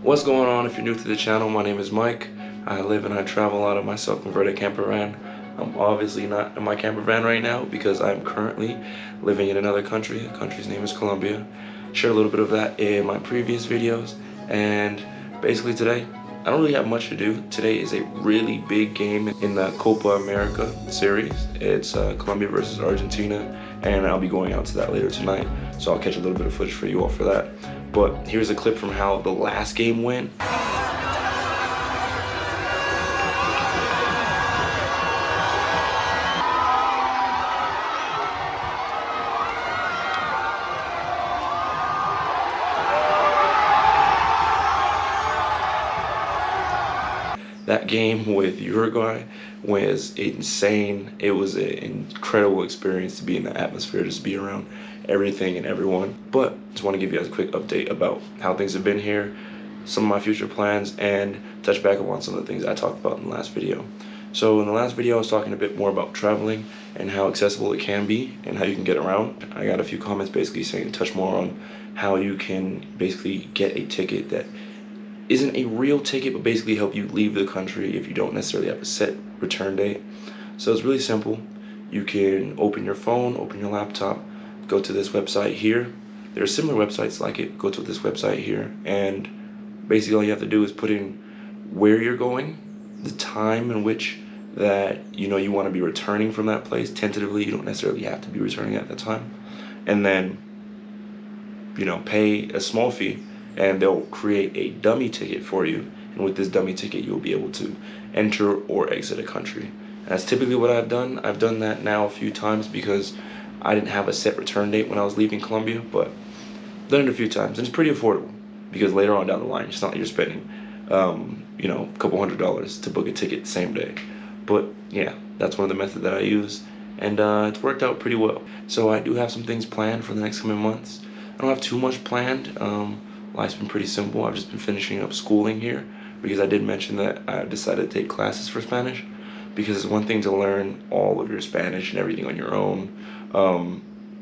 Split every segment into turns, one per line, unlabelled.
What's going on? If you're new to the channel, my name is Mike. I live and I travel out of my self-converted camper van. I'm obviously not in my camper van right now because I'm currently living in another country. The country's name is Colombia. Shared a little bit of that in my previous videos, and basically today I don't really have much to do. Today is a really big game in the Copa America series. It's Colombia versus Argentina, and I'll be going out to that later tonight, so I'll catch a little bit of footage for you all for that. But here's a clip from how the last game went. That game with Uruguay was insane. It was an incredible experience to be in the atmosphere, just be around everything and everyone. But just want to give you guys a quick update about how things have been here, some of my future plans, and touch back on some of the things I talked about in the last video. So in the last video I was talking a bit more about traveling and how accessible it can be and how you can get around. I got a few comments basically saying touch more on how you can basically get a ticket that isn't a real ticket, but basically help you leave the country if you don't necessarily have a set return date. So it's really simple. You can open your phone, open your laptop, go to this website here. There are similar websites like it. Go to this website here, and basically all you have to do is put in where you're going, the time in which that you want to be returning from that place. Tentatively, you don't necessarily have to be returning at that time, and then pay a small fee, and they'll create a dummy ticket for you, and with this dummy ticket you'll be able to enter or exit a country. And that's typically what I've done. I've done that now a few times because I didn't have a set return date when I was leaving Colombia, but I've done it a few times, and it's pretty affordable because later on down the line it's not like you're spending a couple $100s to book a ticket the same day. But yeah, that's one of the methods that I use, and it's worked out pretty well. So I do have some things planned for the next coming months. I don't have too much planned. Life's been pretty simple. I've just been finishing up schooling here because I did mention that I decided to take classes for Spanish, because it's one thing to learn all of your Spanish and everything on your own.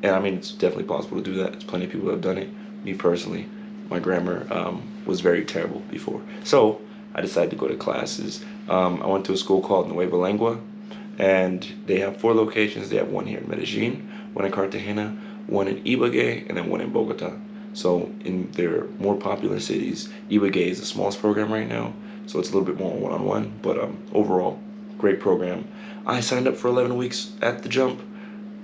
And I mean, it's definitely possible to do that. There's plenty of people that have done it. Me personally, my grammar was very terrible before. So I decided to go to classes. I went to a school called Nueva Lengua, and they have 4 locations. They have one here in Medellin, one in Cartagena, one in Ibagué, and then one in Bogota. So in their more popular cities, Ibagué is the smallest program right now, so it's a little bit more one-on-one, but overall, great program. I signed up for 11 weeks at the jump.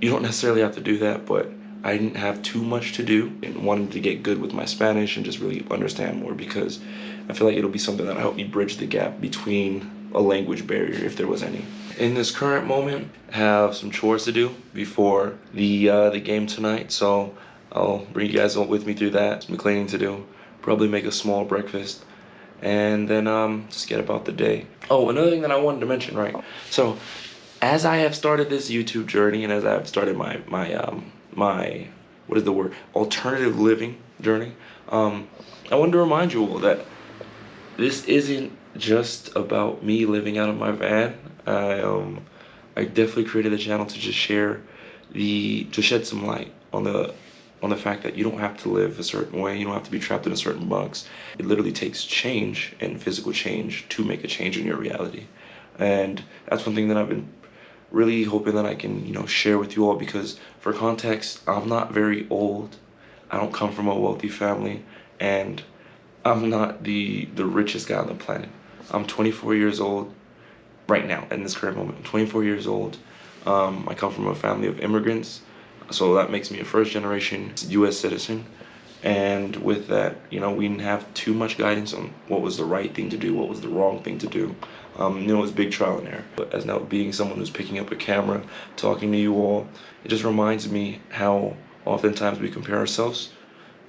You don't necessarily have to do that, but I didn't have too much to do and wanted to get good with my Spanish and just really understand more, because I feel like it'll be something that'll help me bridge the gap between a language barrier, if there was any. In this current moment, I have some chores to do before the game tonight, so I'll bring you guys with me through that. Some cleaning to do, probably make a small breakfast, and then just get about the day. Oh, another thing that I wanted to mention, right? So, as I have started this YouTube journey, and as I've started my what is the word? Alternative living journey, I wanted to remind you all that this isn't just about me living out of my van. I definitely created a channel to just to shed some light on the fact that you don't have to live a certain way. You don't have to be trapped in a certain box. It literally takes change and physical change to make a change in your reality. And that's one thing that I've been really hoping that I can, share with you all, because for context, I'm not very old. I don't come from a wealthy family, and I'm not the richest guy on the planet. I'm 24 years old right now, in this current moment. I'm 24 years old. I come from a family of immigrants. So that makes me a first-generation U.S. citizen, and with that, we didn't have too much guidance on what was the right thing to do, what was the wrong thing to do. It was big trial and error. But as now being someone who's picking up a camera, talking to you all, it just reminds me how oftentimes we compare ourselves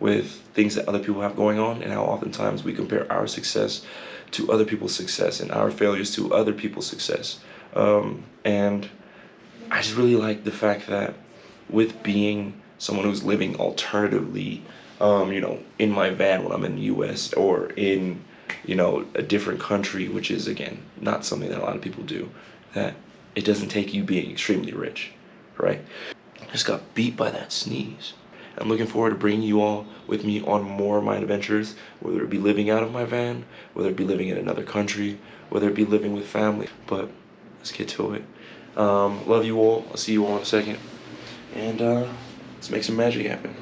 with things that other people have going on, and how oftentimes we compare our success to other people's success and our failures to other people's success. And I just really like the fact that with being someone who's living alternatively, in my van when I'm in the US, or in, a different country, which is, again, not something that a lot of people do, that it doesn't take you being extremely rich, right? I just got beat by that sneeze. I'm looking forward to bringing you all with me on more of my adventures, whether it be living out of my van, whether it be living in another country, whether it be living with family. But let's get to it. Love you all. I'll see you all in a second. And let's make some magic happen.